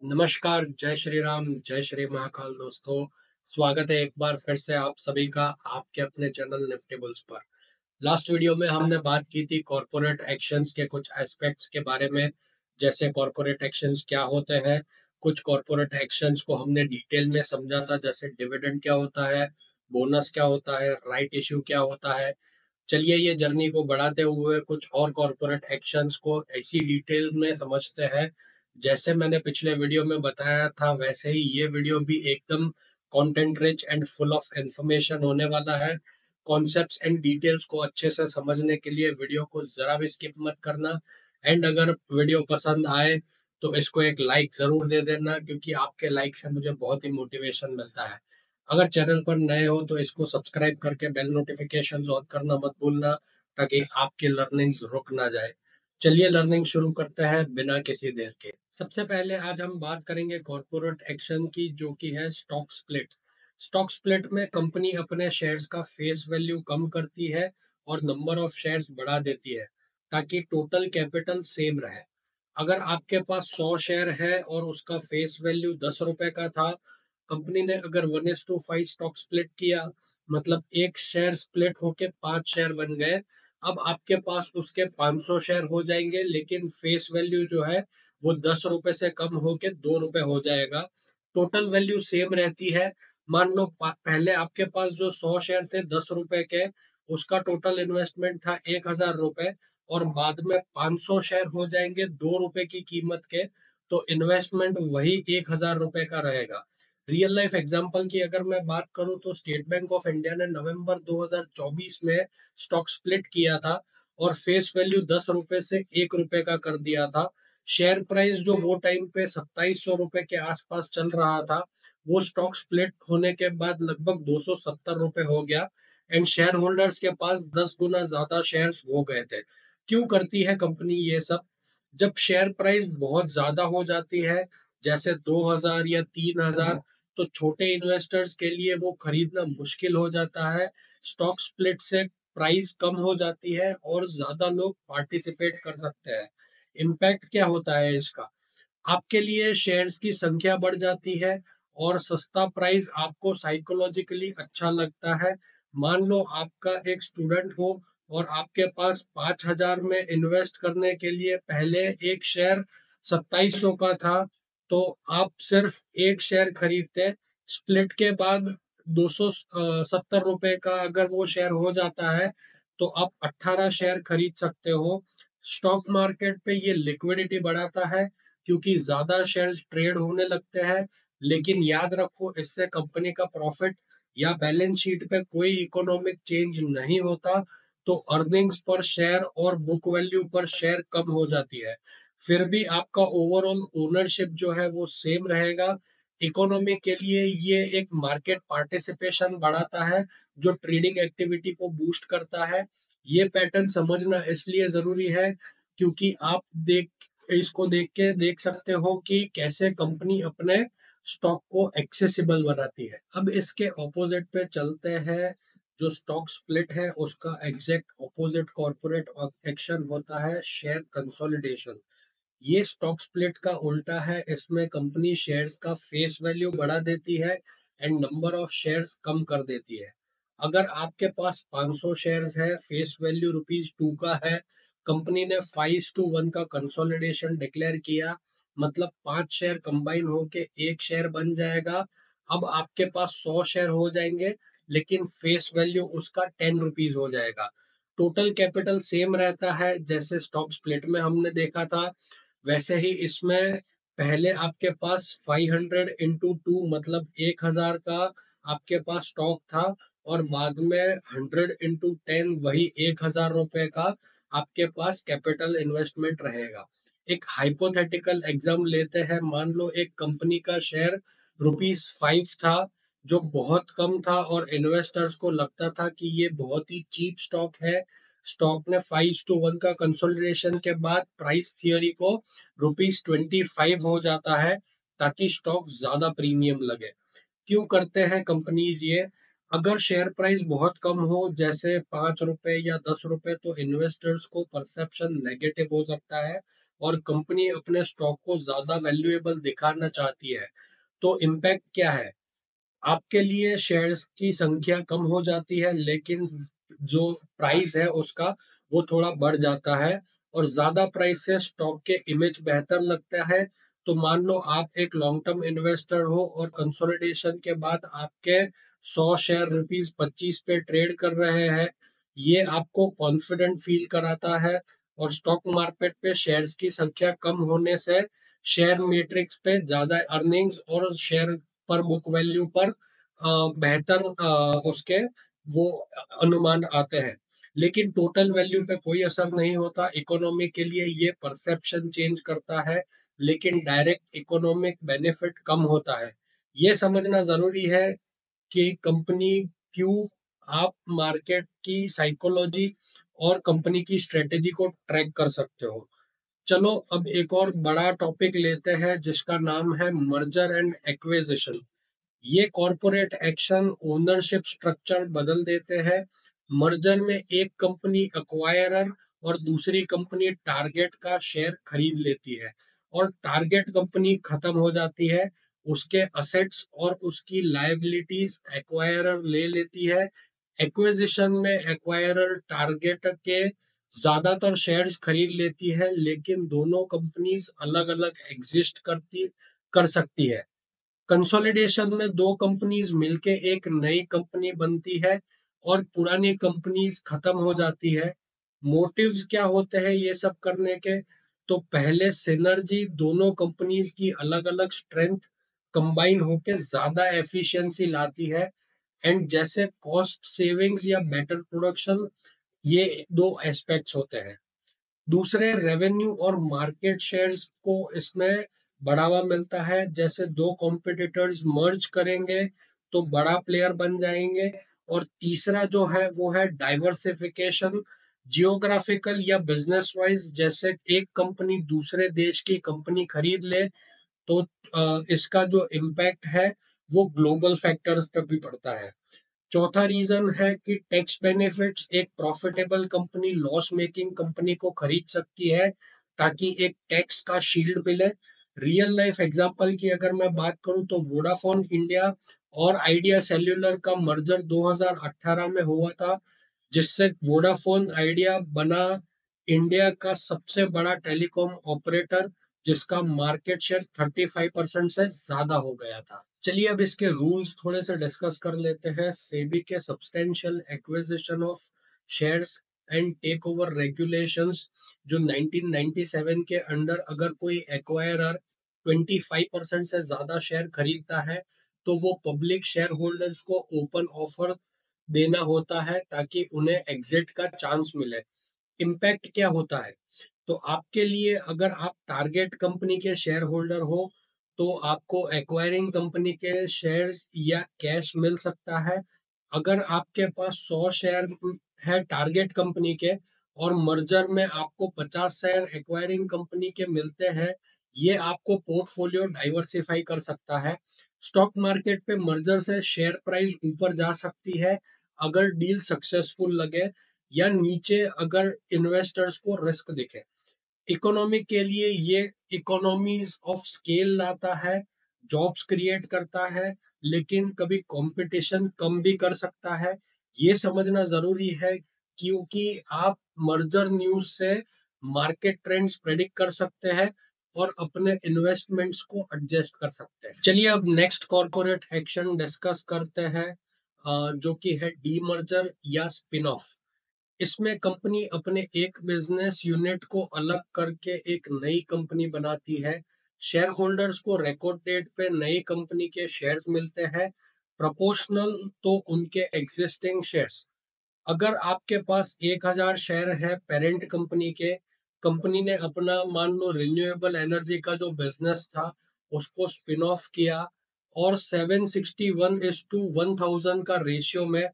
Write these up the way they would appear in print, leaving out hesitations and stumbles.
नमस्कार, जय श्री राम, जय श्री महाकाल दोस्तों। स्वागत है एक बार फिर से आप सभी का आपके अपने चैनल निफ्टी बुल्स पर। लास्ट वीडियो में हमने बात की थी कॉरपोरेट एक्शंस के कुछ एस्पेक्ट्स के बारे में, जैसे कॉरपोरेट एक्शंस क्या होते हैं। कुछ कॉरपोरेट एक्शंस को हमने डिटेल में समझा था, जैसे डिविडेंड क्या होता है, बोनस क्या होता है, राइट इश्यू क्या होता है। चलिए ये जर्नी को बढ़ाते हुए कुछ और कॉरपोरेट एक्शंस को ऐसी डिटेल में समझते हैं। जैसे मैंने पिछले वीडियो में बताया था, वैसे ही ये वीडियो भी एकदम content rich and full of information होने वाला है। कॉन्सेप्ट्स एंड डिटेल्स को अच्छे से समझने के लिए वीडियो को जरा भी स्किप मत करना। एंड अगर वीडियो पसंद आए तो इसको एक लाइक जरूर दे देना, क्योंकि आपके लाइक से मुझे बहुत ही मोटिवेशन मिलता है। अगर चैनल पर नए हो तो इसको सब्सक्राइब करके बेल नोटिफिकेशंस ऑन करना मत भूलना, ताकि आपकी लर्निंग्स रुक ना जाए। चलिए लर्निंग शुरू करते हैं बिना किसी देर के। सबसे पहले आज हम बात करेंगे कॉरपोरेट एक्शन की, जो कि है स्टॉक स्प्लिट। स्टॉक स्प्लिट में कंपनी अपने शेयर्स का फेस वैल्यू कम करती है और नंबर ऑफ शेयर्स बढ़ा देती है, ताकि टोटल कैपिटल सेम रहे। अगर आपके पास 100 शेयर है और उसका फेस वैल्यू 10 रुपए का था, कंपनी ने अगर 1:5 स्टॉक स्प्लिट किया, मतलब एक शेयर स्प्लिट होके 5 शेयर बन गए। अब आपके पास उसके 500 शेयर हो जाएंगे, लेकिन फेस वैल्यू जो है वो 10 रुपए से कम होके 2 रुपए हो जाएगा। टोटल वैल्यू सेम रहती है। मान लो पहले आपके पास जो 100 शेयर थे 10 रुपए के, उसका टोटल इन्वेस्टमेंट था 1,000 रुपए, और बाद में 500 शेयर हो जाएंगे 2 रुपए की कीमत के, तो इन्वेस्टमेंट वही 1,000 रुपए का रहेगा। रियल लाइफ एग्जांपल की अगर मैं बात करूं तो स्टेट बैंक ऑफ इंडिया ने नवंबर 2024 में स्टॉक स्प्लिट किया था और फेस वैल्यू 10 रुपए से 1 रुपए का कर दिया था। शेयर प्राइस जो वो टाइम पे 2700 रुपए के आसपास चल रहा था, वो स्टॉक स्प्लिट होने के बाद लगभग 270 रुपए हो गया। एंड शेयर होल्डर्स के पास 10 गुना ज्यादा शेयर्स हो गए थे। क्यों करती है कंपनी ये सब? जब शेयर प्राइस बहुत ज्यादा हो जाती है, जैसे 2,000 या 3,000, तो छोटे इन्वेस्टर्स के लिए वो खरीदना मुश्किल हो जाता है। स्टॉक स्प्लिट से प्राइस कम हो जाती है और ज्यादा लोग पार्टिसिपेट कर सकते हैं। इम्पैक्ट क्या होता है इसका? आपके लिए शेयर्स की संख्या बढ़ जाती है और सस्ता प्राइस आपको साइकोलॉजिकली अच्छा लगता है। मान लो आपका एक स्टूडेंट हो और आपके पास 5,000 में इन्वेस्ट करने के लिए पहले एक शेयर 2700 का था, तो आप सिर्फ एक शेयर खरीदते। स्प्लिट के बाद 270 रुपए का अगर वो शेयर हो जाता है, तो आप 18 शेयर खरीद सकते हो। स्टॉक मार्केट पे ये लिक्विडिटी बढ़ाता है, क्योंकि ज्यादा शेयर्स ट्रेड होने लगते हैं। लेकिन याद रखो, इससे कंपनी का प्रॉफिट या बैलेंस शीट पे कोई इकोनॉमिक चेंज नहीं होता। तो अर्निंग्स पर शेयर और बुक वैल्यू पर शेयर कम हो जाती है। फिर भी आपका ओवरऑल ओनरशिप जो है वो सेम रहेगा। इकोनॉमी के लिए ये एक मार्केट पार्टिसिपेशन बढ़ाता है, जो ट्रेडिंग एक्टिविटी को बूस्ट करता है। ये पैटर्न समझना इसलिए जरूरी है, क्योंकि आप इसको देख के देख सकते हो कि कैसे कंपनी अपने स्टॉक को एक्सेसिबल बनाती है। अब इसके ऑपोजिट पे चलते हैं। जो स्टॉक स्प्लिट है उसका एग्जैक्ट ऑपोजिट कॉर्पोरेट एक्शन होता है शेयर कंसोलिडेशन। ये स्टॉक स्प्लिट का उल्टा है। इसमें कंपनी शेयर्स का फेस वैल्यू बढ़ा देती है एंड नंबर ऑफ शेयर्स कम कर देती है। अगर आपके पास 500 शेयर्स है, फेस वैल्यू ₹2 का है, कंपनी ने 5:1 का कंसोलिडेशन डिक्लेयर किया, मतलब 5 शेयर कंबाइन होके एक शेयर बन जाएगा। अब आपके पास 100 शेयर हो जाएंगे, लेकिन फेस वैल्यू उसका ₹10 हो जाएगा। टोटल कैपिटल सेम रहता है, जैसे स्टॉक स्प्लिट में हमने देखा था। वैसे ही इसमें पहले आपके पास 500 इंटू 2, मतलब 1,000 का आपके पास स्टॉक था, और बाद में 100 इंटू 10, वही 1,000 रुपए का आपके पास कैपिटल इन्वेस्टमेंट रहेगा। एक हाइपोथेटिकल एग्जाम लेते हैं। मान लो एक कंपनी का शेयर ₹5 था, जो बहुत कम था, और इन्वेस्टर्स को लगता था कि ये बहुत ही चीप स्टॉक है। स्टॉक ने 5:1 का कंसोलिडेशन के बाद प्राइस थियरी को ₹25 हो जाता है, ताकि स्टॉक ज्यादा प्रीमियम लगे। क्यों करते हैं कंपनीज ये? अगर शेयर प्राइस बहुत कम हो, जैसे 5 रुपए या 10 रुपए, तो इन्वेस्टर्स को परसेप्शन नेगेटिव हो सकता है और कंपनी अपने स्टॉक को ज्यादा वैल्यूएबल दिखाना चाहती है। तो इम्पैक्ट क्या है? आपके लिए शेयर्स की संख्या कम हो जाती है, लेकिन जो प्राइस है उसका वो थोड़ा बढ़ जाता है। और ज्यादा प्राइस से स्टॉक के इमेज बेहतर लगता है। तो मान लो आप एक लॉन्ग टर्म इन्वेस्टर हो और कंसोलिडेशन के बाद आपके 100 शेयर ₹25 पे ट्रेड कर रहे हैं। ये आपको कॉन्फिडेंट फील कराता है। और स्टॉक मार्केट पे शेयर्स की संख्या कम होने से शेयर मैट्रिक्स पे ज्यादा अर्निंग्स और शेयर पर बुक वैल्यू पर बेहतर उसके वो अनुमान आते हैं। लेकिन टोटल वैल्यू पे कोई असर नहीं होता। इकोनॉमी के लिए ये परसेप्शन चेंज करता है, लेकिन डायरेक्ट इकोनॉमिक बेनिफिट कम होता है। ये समझना जरूरी है कि कंपनी क्यों, आप मार्केट की साइकोलॉजी और कंपनी की स्ट्रेटेजी को ट्रैक कर सकते हो। चलो अब एक और बड़ा टॉपिक लेते हैं जिसका नाम है मर्जर एंड एक्विजिशन। ये कॉरपोरेट एक्शन ओनरशिप स्ट्रक्चर बदल देते हैं। मर्जर में एक कंपनी एक्वायरर और दूसरी कंपनी टारगेट का शेयर खरीद लेती है और टारगेट कंपनी खत्म हो जाती है। उसके असेट्स और उसकी लायबिलिटीज एक्वायरर ले लेती है। एक्विजिशन में एक्वायरर टारगेट के ज्यादातर शेयर्स खरीद लेती है, लेकिन दोनों कंपनीज अलग अलग एग्जिस्ट कर सकती है। कंसोलिडेशन में दो कंपनीज मिलके एक नई कंपनी बनती है और पुरानी कंपनीज खत्म हो जाती है। मोटिव्स क्या होते हैं ये सब करने के? तो पहले सिनर्जी, दोनों कंपनीज की अलग अलग स्ट्रेंथ कंबाइन होके ज्यादा एफिशिएंसी लाती है। एंड जैसे कॉस्ट सेविंग्स या बेटर प्रोडक्शन, ये दो एस्पेक्ट्स होते हैं। दूसरे रेवेन्यू और मार्केट शेयर्स को इसमें बढ़ावा मिलता है। जैसे दो कॉम्पिटिटर्स मर्ज करेंगे तो बड़ा प्लेयर बन जाएंगे। और तीसरा जो है वो है डाइवर्सिफिकेशन, जियोग्राफिकल या बिजनेस वाइज। जैसे एक कंपनी दूसरे देश की कंपनी खरीद ले तो इसका जो इम्पैक्ट है वो ग्लोबल फैक्टर्स पे भी पड़ता है। चौथा रीजन है कि टैक्स बेनिफिट्स, एक profitable company loss making company को खरीद सकती है ताकि एक टैक्स का शील्ड मिले। रियल लाइफ एग्जांपल की अगर मैं बात करूं तो वोडाफोन इंडिया और आइडिया सेल्युलर का मर्जर 2018 में हुआ था, जिससे वोडाफोन आइडिया बना इंडिया का सबसे बड़ा टेलीकॉम ऑपरेटर, जिसका मार्केट शेयर 35% से ज्यादा हो गया था। चलिए अब इसके रूल्स थोड़े से डिस्कस कर लेते हैं। सेबी के substantial acquisition of shares and take over regulations, जो 1997 के अंडर अगर कोई एक्वायरर 25% से ज्यादा शेयर खरीदता है तो वो पब्लिक शेयर होल्डर्स को ओपन ऑफर देना होता है ताकि उन्हें एग्जिट का चांस मिले। इम्पैक्ट क्या होता है? तो आपके लिए, अगर आप टारगेट कंपनी के शेयर होल्डर हो तो आपको एक्वायरिंग कंपनी के शेयर्स या कैश मिल सकता है। अगर आपके पास 100 शेयर है टारगेट कंपनी के और मर्जर में आपको 50 शेयर एक्वायरिंग कंपनी के मिलते हैं, ये आपको पोर्टफोलियो डाइवर्सिफाई कर सकता है। स्टॉक मार्केट पे मर्जर से शेयर प्राइस ऊपर जा सकती है अगर डील सक्सेसफुल लगे, या नीचे अगर इन्वेस्टर्स को रिस्क दिखे। इकोनॉमी के लिए ये इकोनॉमीज ऑफ स्केल लाता है, जॉब्स क्रिएट करता है, लेकिन कभी कंपटीशन कम भी कर सकता है। ये समझना जरूरी है, क्योंकि आप मर्जर न्यूज से मार्केट ट्रेंड्स प्रेडिक्ट कर सकते हैं और अपने इन्वेस्टमेंट्स को एडजस्ट कर सकते हैं। चलिए अब नेक्स्ट कॉर्पोरेट एक्शन डिस्कस करते हैं, जो कि है डीमर्जर या स्पिन ऑफ। इसमें कंपनी अपने एक बिजनेस यूनिट को अलग करके एक नई कंपनी बनाती है। शेयर होल्डर्स को रिकॉर्ड डेट पे नई कंपनी के शेयर्स मिलते हैं, प्रोपोर्शनल तो उनके एग्जिस्टिंग शेयर्स। अगर आपके पास 1000 शेयर है पेरेंट कंपनी के, कंपनी ने अपना मान लो रिन्यूएबल एनर्जी का जो बिजनेस था उसको स्पिन ऑफ किया और 761:1000 का रेशियो में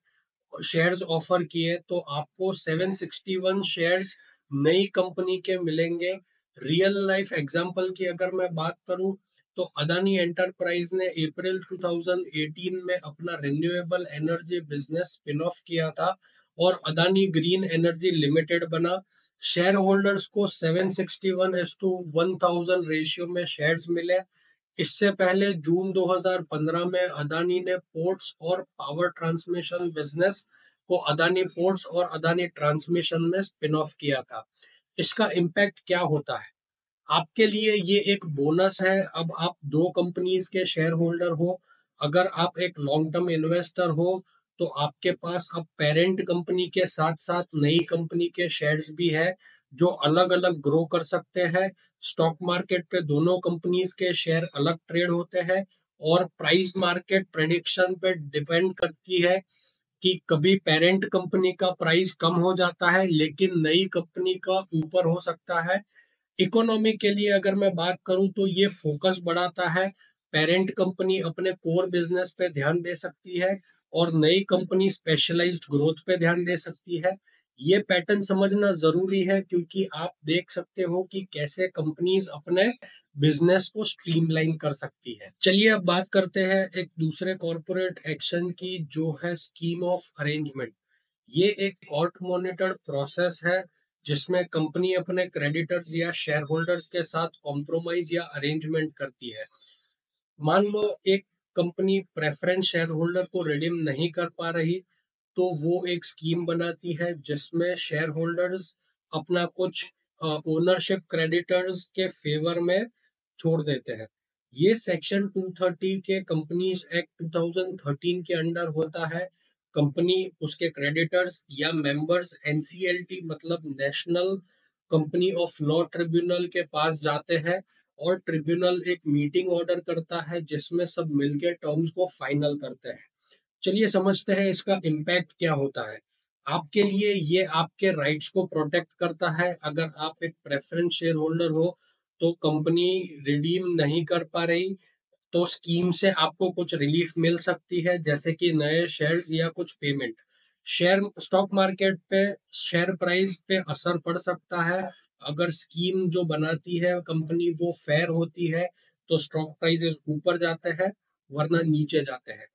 शेयर्स ऑफर किए, तो आपको 761 शेयर्स नई कंपनी के मिलेंगे। रियल लाइफ एग्जांपल की अगर मैं बात करूं तो अदानी एंटरप्राइज ने अप्रैल 2018 में अपना renewable energy business spin off किया था और अदानी ग्रीन एनर्जी लिमिटेड बना। शेयर होल्डर्स को 761:1000 रेशियो में शेयर्स मिले। इससे पहले जून 2015 में अदानी ने पोर्ट्स और पावर ट्रांसमिशन बिजनेस को अदानी पोर्ट्स और अदानी ट्रांसमिशन में स्पिन ऑफ किया था। इसका इम्पैक्ट क्या होता है आपके लिए? ये एक बोनस है। अब आप दो कंपनीज के शेयर होल्डर हो। अगर आप एक लॉन्ग टर्म इन्वेस्टर हो तो आपके पास अब पेरेंट कंपनी के साथ साथ नई कंपनी के शेयर्स भी है जो अलग अलग ग्रो कर सकते हैं। स्टॉक मार्केट पे दोनों कंपनीज के शेयर अलग ट्रेड होते हैं और प्राइस मार्केट प्रेडिक्शन पे डिपेंड करती है कि कभी पेरेंट कंपनी का प्राइस कम हो जाता है लेकिन नई कंपनी का ऊपर हो सकता है। इकोनॉमी के लिए अगर मैं बात करूं तो ये फोकस बढ़ाता है। पेरेंट कंपनी अपने कोर बिजनेस पे ध्यान दे सकती है और नई कंपनी स्पेशलाइज्ड ग्रोथ पे ध्यान दे सकती है। ये पैटर्न समझना जरूरी है क्योंकि आप देख सकते हो कि कैसे कंपनीज अपने बिजनेस को स्ट्रीमलाइन कर सकती है। चलिए अब बात करते हैं एक दूसरे कॉरपोरेट एक्शन की जो है स्कीम ऑफ अरेंजमेंट। ये एक कोर्ट मॉनिटर्ड प्रोसेस है जिसमें कंपनी अपने क्रेडिटर्स या शेयर होल्डर्स के साथ कॉम्प्रोमाइज या अरेंजमेंट करती है। मान लो एक कंपनी प्रेफरेंस शेयर होल्डर को रिडीम नहीं कर पा रही तो वो एक स्कीम बनाती है जिसमें शेयर होल्डर्स अपना कुछ ओनरशिप क्रेडिटर्स के फेवर में छोड़ देते हैं। ये सेक्शन 230 के कंपनीज एक्ट 2013 के अंडर होता है। कंपनी उसके क्रेडिटर्स या मेंबर्स एनसीएलटी मतलब national company of law tribunal के पास जाते हैं और ट्रिब्यूनल एक मीटिंग ऑर्डर करता है जिसमें सब मिलके टर्म्स को फाइनल करते हैं। चलिए समझते हैं इसका इम्पैक्ट क्या होता है आपके लिए। ये आपके राइट्स को प्रोटेक्ट करता है। अगर आप एक प्रेफरेंस शेयर होल्डर हो तो कंपनी रिडीम नहीं कर पा रही तो स्कीम से आपको कुछ रिलीफ मिल सकती है जैसे कि नए शेयर्स या कुछ पेमेंट। शेयर स्टॉक मार्केट पे शेयर प्राइस पे असर पड़ सकता है। अगर स्कीम जो बनाती है कंपनी वो फेयर होती है तो स्टॉक प्राइसेस ऊपर जाते हैं वरना नीचे जाते हैं।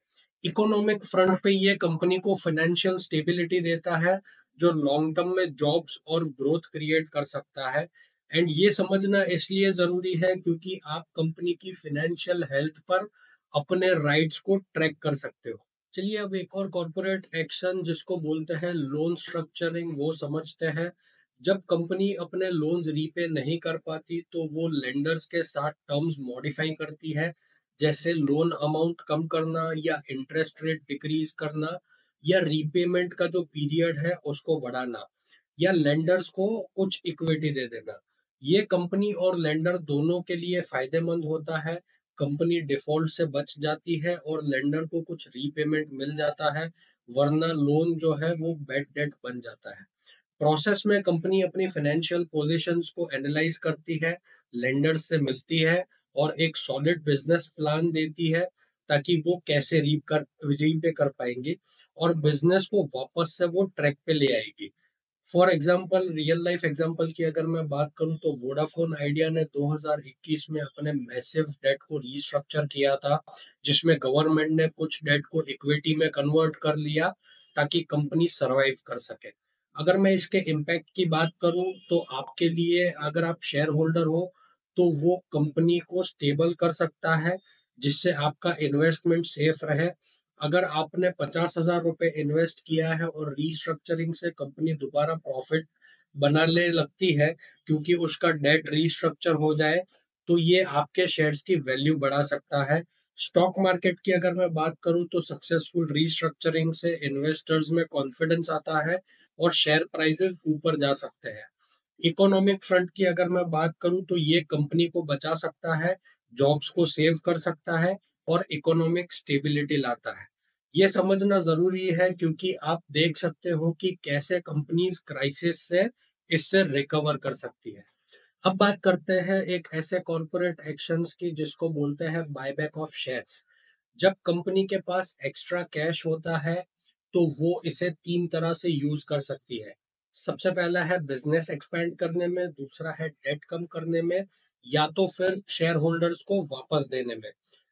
इकोनॉमिक फ्रंट पे ये कंपनी को फाइनेंशियल स्टेबिलिटी देता है जो लॉन्ग टर्म में जॉब्स और ग्रोथ क्रिएट कर सकता है। एंड ये समझना इसलिए जरूरी है क्योंकि आप कंपनी की फाइनेंशियल हेल्थ पर अपने राइट्स को ट्रैक कर सकते हो। चलिए अब एक और कॉरपोरेट एक्शन जिसको बोलते हैं लोन स्ट्रक्चरिंग वो समझते हैं। जब कंपनी अपने लोन्स रीपे नहीं कर पाती तो वो लेंडर्स के साथ टर्म्स मॉडिफाई करती है जैसे लोन अमाउंट कम करना या इंटरेस्ट रेट डिक्रीज करना या रीपेमेंट का जो पीरियड है उसको बढ़ाना या लेंडर्स को कुछ इक्विटी दे देना। ये कंपनी और लेंडर दोनों के लिए फायदेमंद होता है। कंपनी डिफॉल्ट से बच जाती है और लेंडर को कुछ रीपेमेंट मिल जाता है वरना लोन जो है वो बैड डेट बन जाता है। प्रोसेस में कंपनी अपनी फाइनेंशियल पोजीशंस को एनालाइज करती है, लेंडर्स से मिलती है और एक सॉलिड बिजनेस प्लान देती है ताकि वो कैसे रीपे कर पाएंगे और बिजनेस को वापस से वो ट्रैक पे ले आएगी। For example real life example की अगर मैं बात करूं तो वोडाफोन आइडिया ने 2021 में अपने मैसिव डेट को रीस्ट्रक्चर किया था जिसमें गवर्नमेंट ने कुछ डेट को इक्विटी में कन्वर्ट कर लिया ताकि कंपनी सरवाइव कर सके। अगर मैं इसके इम्पैक्ट की बात करूं तो आपके लिए अगर आप शेयर होल्डर हो तो वो कंपनी को स्टेबल कर सकता है जिससे आपका इन्वेस्टमेंट सेफ रहे। अगर आपने 50,000 रुपए इन्वेस्ट किया है और रीस्ट्रक्चरिंग से कंपनी दोबारा प्रॉफिट बनाने लगती है क्योंकि उसका डेट रीस्ट्रक्चर हो जाए तो ये आपके शेयर्स की वैल्यू बढ़ा सकता है। स्टॉक मार्केट की अगर मैं बात करूं तो सक्सेसफुल रीस्ट्रक्चरिंग से इन्वेस्टर्स में कॉन्फिडेंस आता है और शेयर प्राइसेस ऊपर जा सकते हैं। इकोनॉमिक फ्रंट की अगर मैं बात करूं तो ये कंपनी को बचा सकता है, जॉब्स को सेव कर सकता है और इकोनॉमिक स्टेबिलिटी लाता है। ये समझना जरूरी है क्योंकि आप देख सकते हो कि कैसे कंपनीज क्राइसिस से इससे रिकवर कर सकती है। अब बात करते हैं एक ऐसे कॉरपोरेट एक्शंस की जिसको बोलते हैं बायबैक ऑफ शेयर्स। जब कंपनी के पास एक्स्ट्रा कैश होता है तो वो इसे तीन तरह से यूज कर सकती है। सबसे पहला है बिजनेस एक्सपेंड करने में, दूसरा है डेट कम करने में, या तो फिर शेयर होल्डर्स को वापस देने में।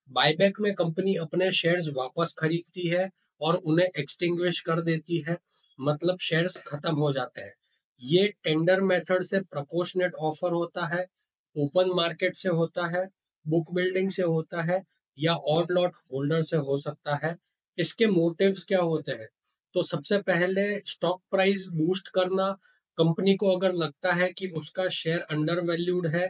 बायबैक में कंपनी अपने शेयर्स वापस खरीदती है और उन्हें एक्सटिंग्विश कर देती है, मतलब शेयर्स खत्म हो जाते हैं। ये टेंडर मेथड से प्रोपोर्शनेट ऑफर होता है, ओपन मार्केट से होता है, बुक बिल्डिंग से होता है, या ऑड लॉट होल्डर से हो सकता है। इसके मोटिव्स क्या होते हैं? तो सबसे पहले स्टॉक प्राइस बूस्ट करना। कंपनी को अगर लगता है कि उसका शेयर अंडर वैल्यूड है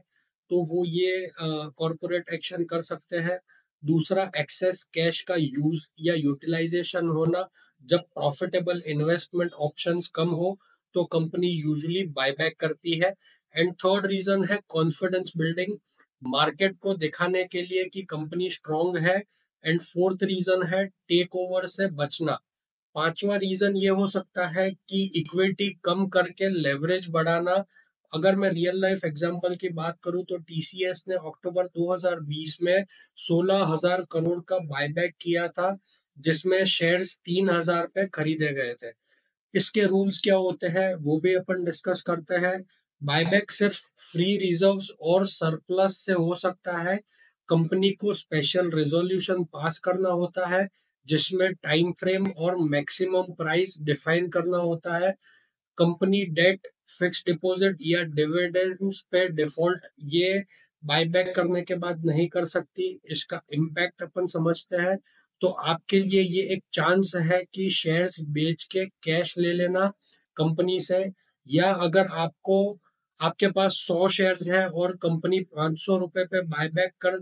तो वो ये कॉरपोरेट एक्शन कर सकते हैं। दूसरा, एक्सेस कैश का यूज या यूटिलाइजेशन होना। जब प्रॉफिटेबल इन्वेस्टमेंट ऑप्शंस कम हो तो कंपनी यूजुअली बायबैक करती है। एंड थर्ड रीजन है कॉन्फिडेंस बिल्डिंग, मार्केट को दिखाने के लिए कि कंपनी स्ट्रांग है। एंड फोर्थ रीजन है टेक ओवर से बचना। पांचवा रीजन ये हो सकता है कि इक्विटी कम करके लेवरेज बढ़ाना। अगर मैं रियल लाइफ एग्जांपल की बात करूं तो टीसीएस ने अक्टूबर 2020 में 16,000 करोड़ का बायबैक किया था, जिसमें शेयर्स 3,000 पे खरीदे गए थे। इसके रूल्स क्या होते हैं वो भी अपन डिस्कस करते हैं। बायबैक सिर्फ फ्री रिजर्व्स और सरप्लस से हो सकता है। कंपनी को स्पेशल रेजोल्यूशन पास करना होता है, जिसमें टाइम फ्रेम और मैक्सिमम प्राइस डिफाइन करना होता है। कंपनी डेट, फिक्स डिपॉजिट या डिविडेंड्स पे डिफॉल्ट ये बायबैक करने के बाद नहीं कर सकती। इसका इम्पैक्ट अपन समझते हैं। तो आपके लिए ये एक चांस है कि शेयर्स बेच के कैश ले लेना कंपनी से, या अगर आपको आपके पास 100 शेयर्स है और कंपनी 500 रुपए पे बायबैक कर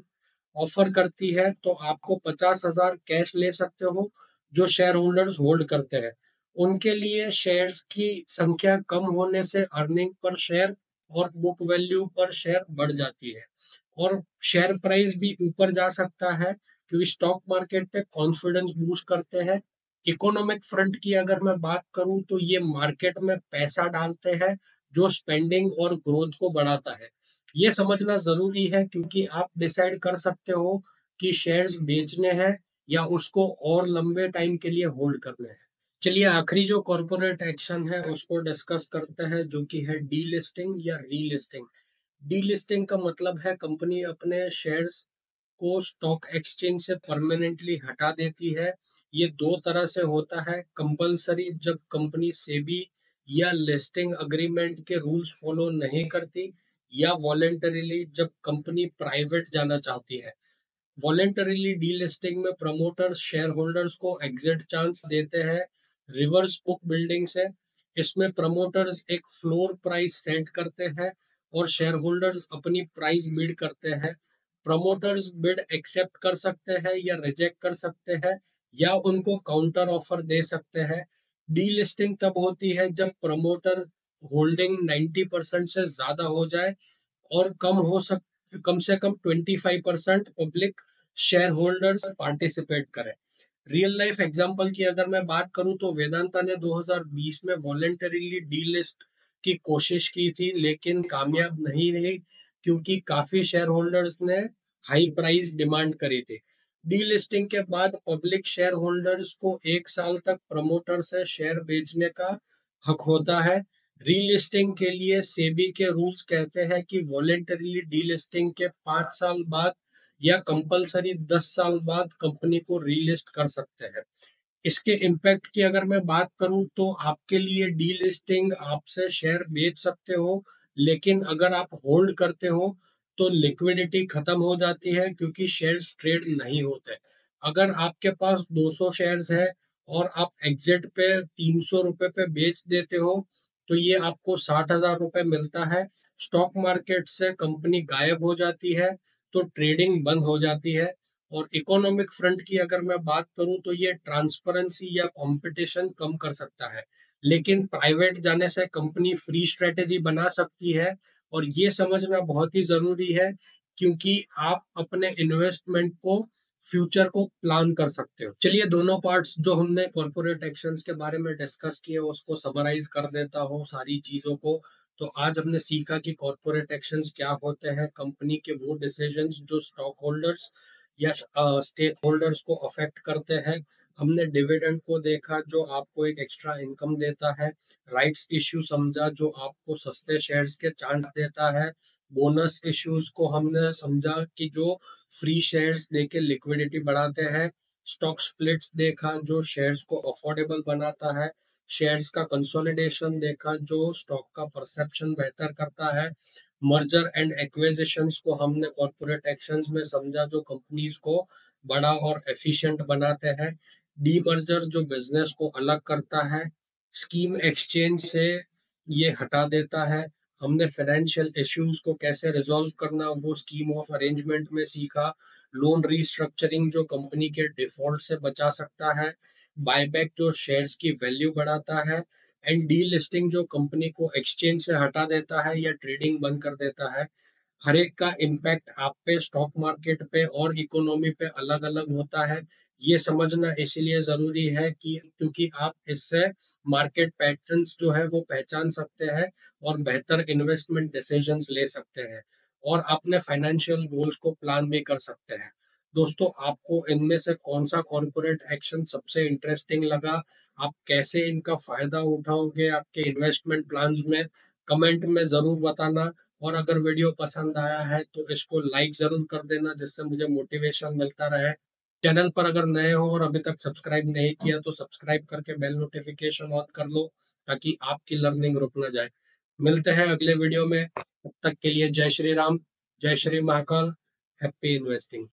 ऑफर करती है तो आपको 50,000 कैश ले सकते हो, जो शेयर होल्डर्स होल्ड करते हैं। उनके लिए शेयर्स की संख्या कम होने से अर्निंग पर शेयर और बुक वैल्यू पर शेयर बढ़ जाती है, और शेयर प्राइस भी ऊपर जा सकता है क्योंकि स्टॉक मार्केट पे कॉन्फिडेंस बूस्ट करते हैं। इकोनॉमिक फ्रंट की अगर मैं बात करूं तो ये मार्केट में पैसा डालते हैं जो स्पेंडिंग और ग्रोथ को बढ़ाता है। ये समझना जरूरी है क्योंकि आप डिसाइड कर सकते हो कि शेयर्स बेचने हैं या उसको और लंबे टाइम के लिए होल्ड करने हैं। चलिए आखिरी जो कॉरपोरेट एक्शन है उसको डिस्कस करते हैं, जो कि है डीलिस्टिंग या रीलिस्टिंग। डीलिस्टिंग का मतलब है कंपनी अपने शेयर्स को स्टॉक एक्सचेंज से परमानेंटली हटा देती है। ये दो तरह से होता है, कंपलसरी जब कंपनी सेबी या लिस्टिंग अग्रीमेंट के रूल्स फॉलो नहीं करती, या वॉलेंटरीली जब कंपनी प्राइवेट जाना चाहती है। वॉलेंटरीली डीलिस्टिंग में प्रमोटर्स शेयर होल्डर्स को एग्जिट चांस देते हैं रिवर्स बुक बिल्डिंग से। इसमें प्रमोटर्स एक फ्लोर प्राइस सेट करते हैं और शेयर होल्डर्स अपनी प्राइस बिड करते हैं। प्रमोटर्स बिड एक्सेप्ट कर सकते हैं या रिजेक्ट कर सकते हैं, या उनको काउंटर ऑफर दे सकते हैं। डीलिस्टिंग तब होती है जब प्रमोटर होल्डिंग 90% से ज्यादा हो जाए और कम से कम 25% पब्लिक शेयर होल्डर्स पार्टिसिपेट करें। रियल लाइफ एग्जांपल की अगर मैं बात करूं तो वेदांता ने 2020 में वॉलेंटरीली डीलिस्ट की कोशिश की थी लेकिन कामयाब नहीं रही, क्योंकि काफी शेयर होल्डर्स ने हाई प्राइस डिमांड करी थी। डीलिस्टिंग के बाद पब्लिक शेयर होल्डर्स को 1 साल तक प्रमोटर से शेयर बेचने का हक होता है। रीलिस्टिंग के लिए सेबी के रूल्स कहते हैं कि वॉलेंटरीली डीलिस्टिंग के 5 साल बाद या कंपलसरी 10 साल बाद कंपनी को रीलिस्ट कर सकते हैं। इसके इम्पैक्ट की अगर मैं बात करूं तो आपके लिए डीलिस्टिंग आपसे शेयर बेच सकते हो, लेकिन अगर आप होल्ड करते हो तो लिक्विडिटी खत्म हो जाती है क्योंकि शेयर्स ट्रेड नहीं होते। अगर आपके पास 200 शेयर्स है और आप एग्जिट पे 300 रुपए पे बेच देते हो तो ये आपको 60,000 रुपए मिलता है। स्टॉक मार्केट से कंपनी गायब हो जाती है तो ट्रेडिंग बंद हो जाती है। और इकोनॉमिक फ्रंट की अगर मैं बात करूं तो ये ट्रांसपेरेंसी या कंपटीशन कम कर सकता है, लेकिन प्राइवेट जाने से कंपनी फ्री स्ट्रेटेजी बना सकती है। और ये समझना बहुत ही जरूरी है क्योंकि आप अपने इन्वेस्टमेंट को फ्यूचर को प्लान कर सकते हो। चलिए दोनों पार्ट्स जो हमने कॉर्पोरेट एक्शंस के बारे में डिस्कस किए उसको समराइज कर देता हूँ सारी चीजों को। तो आज हमने सीखा कि कॉर्पोरेट एक्शंस क्या होते हैं, कंपनी के वो डिसीजंस जो स्टॉक होल्डर्स या स्टेक होल्डर्स को अफेक्ट करते हैं। हमने डिविडेंड को देखा जो आपको एक एक्स्ट्रा इनकम देता है। राइट्स इश्यू समझा जो आपको सस्ते शेयर्स के चांस देता है। बोनस इश्यूज को हमने समझा कि जो फ्री शेयर्स देके लिक्विडिटी बढ़ाते हैं, स्टॉक स्प्लिट्स देखा जो शेयर्स को अफोर्डेबल बनाता है, शेयर्स का कंसोलिडेशन देखा जो स्टॉक का परसेप्शन बेहतर करता है, मर्जर एंड एक्विजिशंस को हमने कॉर्पोरेट एक्शंस में समझा जो कंपनीज को बड़ा और एफिशिएंट बनाते हैं, डीमर्जर जो बिजनेस को अलग करता है, स्कीम एक्सचेंज से ये हटा देता है। हमने फाइनेंशियल इश्यूज को कैसे रिजॉल्व करना वो स्कीम ऑफ अरेंजमेंट में सीखा, लोन रीस्ट्रक्चरिंग जो कंपनी के डिफॉल्ट से बचा सकता है, बायबैक जो शेयर्स की वैल्यू बढ़ाता है, एंड डी लिस्टिंग जो कंपनी को एक्सचेंज से हटा देता है या ट्रेडिंग बंद कर देता है। हर एक का इम्पैक्ट आप पे, स्टॉक मार्केट पे और इकोनॉमी पे अलग अलग होता है। ये समझना इसलिए जरूरी है कि क्योंकि आप इससे मार्केट पैटर्न्स जो है वो पहचान सकते हैं और बेहतर इन्वेस्टमेंट डिसीजंस ले सकते हैं और अपने फाइनेंशियल गोल्स को प्लान भी कर सकते हैं। दोस्तों, आपको इनमें से कौन सा कॉर्पोरेट एक्शन सबसे इंटरेस्टिंग लगा? आप कैसे इनका फायदा उठाओगे आपके इन्वेस्टमेंट प्लान्स में? कमेंट में जरूर बताना। और अगर वीडियो पसंद आया है तो इसको लाइक जरूर कर देना जिससे मुझे मोटिवेशन मिलता रहे। चैनल पर अगर नए हो और अभी तक सब्सक्राइब नहीं किया तो सब्सक्राइब करके बेल नोटिफिकेशन ऑन कर लो ताकि आपकी लर्निंग रुक ना जाए। मिलते हैं अगले वीडियो में, तब तक के लिए जय श्री राम, जय श्री महाकाल, हैप्पी इन्वेस्टिंग।